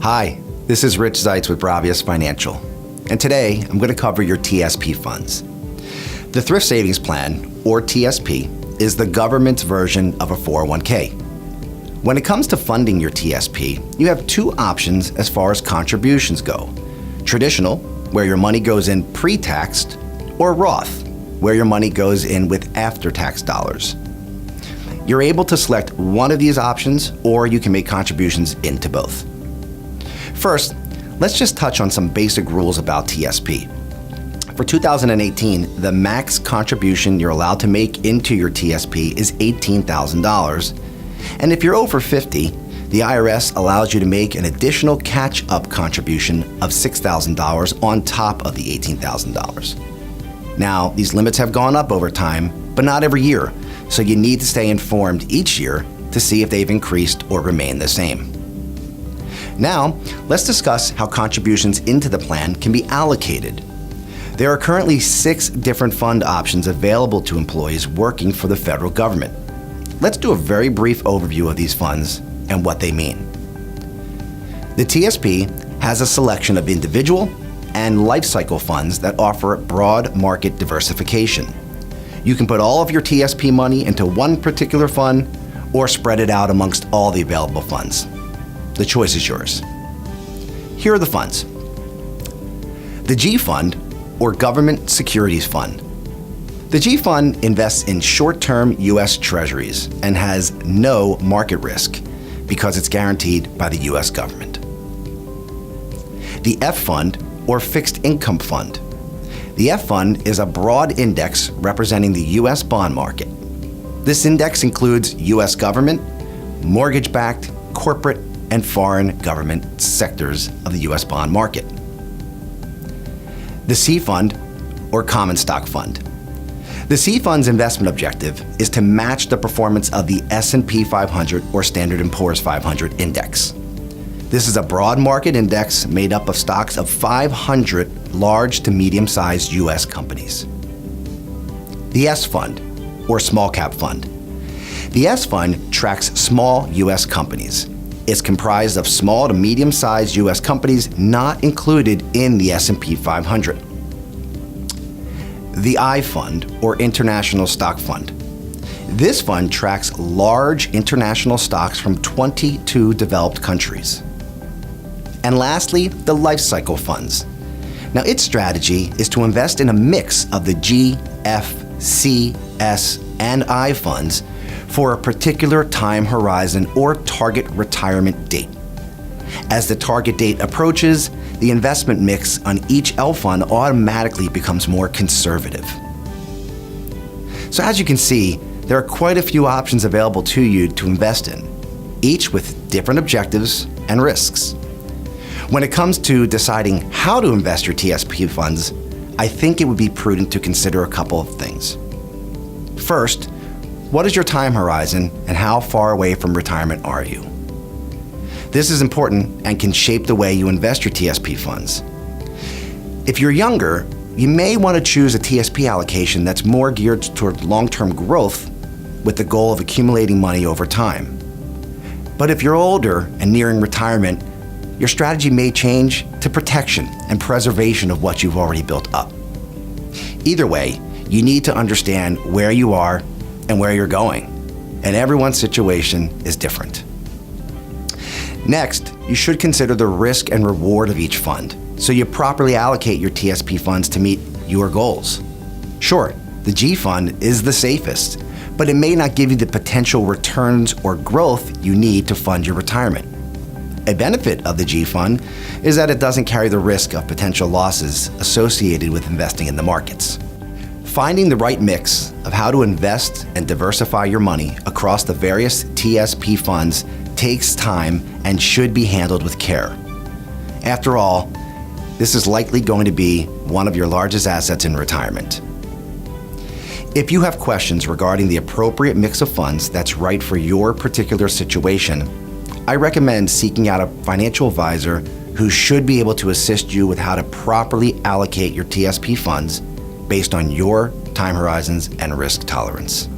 Hi, this is Rich Zeitz with Bravias Financial, and today I'm going to cover your TSP funds. The Thrift Savings Plan, or TSP, is the government's version of a 401k. When it comes to funding your TSP, you have two options as far as contributions go. Traditional, where your money goes in pre-taxed, or Roth, where your money goes in with after-tax dollars. You're able to select one of these options, or you can make contributions into both. First, let's just touch on some basic rules about TSP. For 2018, the max contribution you're allowed to make into your TSP is $18,000. And if you're over 50, the IRS allows you to make an additional catch-up contribution of $6,000 on top of the $18,000. Now, these limits have gone up over time, but not every year, so you need to stay informed each year to see if they've increased or remained the same. Now, let's discuss how contributions into the plan can be allocated. There are currently 6 different fund options available to employees working for the federal government. Let's do a very brief overview of these funds and what they mean. The TSP has a selection of individual and life cycle funds that offer broad market diversification. You can put all of your TSP money into one particular fund or spread it out amongst all the available funds. The choice is yours. Here are the funds. The G Fund, or Government Securities Fund. The G Fund invests in short-term U.S. Treasuries and has no market risk because it's guaranteed by the U.S. government. The F Fund, or Fixed Income Fund. The F Fund is a broad index representing the U.S. bond market. This index includes U.S. government, mortgage-backed, corporate, and foreign government sectors of the U.S. bond market. The C Fund, or Common Stock Fund. The C Fund's investment objective is to match the performance of the S&P 500 or Standard & Poor's 500 index. This is a broad market index made up of stocks of 500 large to medium-sized U.S. companies. The S Fund, or Small Cap Fund. The S Fund tracks small U.S. companies. It's comprised of small to medium-sized U.S. companies not included in the S&P 500. The I Fund, or International Stock Fund. This fund tracks large international stocks from 22 developed countries. And lastly, the Life Cycle Funds. Now, its strategy is to invest in a mix of the G, F, C, S, and I funds for a particular time horizon or target retirement date. As the target date approaches, the investment mix on each L fund automatically becomes more conservative. So as you can see, there are quite a few options available to you to invest in, each with different objectives and risks. When it comes to deciding how to invest your TSP funds, I think it would be prudent to consider a couple of things. First, what is your time horizon and how far away from retirement are you? This is important and can shape the way you invest your TSP funds. If you're younger, you may want to choose a TSP allocation that's more geared toward long-term growth with the goal of accumulating money over time. But if you're older and nearing retirement, your strategy may change to protection and preservation of what you've already built up. Either way, you need to understand where you are and where you're going, and everyone's situation is different. Next, you should consider the risk and reward of each fund, so you properly allocate your TSP funds to meet your goals. Sure, the G Fund is the safest, but it may not give you the potential returns or growth you need to fund your retirement. A benefit of the G Fund is that it doesn't carry the risk of potential losses associated with investing in the markets. Finding the right mix of how to invest and diversify your money across the various TSP funds takes time and should be handled with care. After all, this is likely going to be one of your largest assets in retirement. If you have questions regarding the appropriate mix of funds that's right for your particular situation, I recommend seeking out a financial advisor who should be able to assist you with how to properly allocate your TSP funds based on your time horizons and risk tolerance.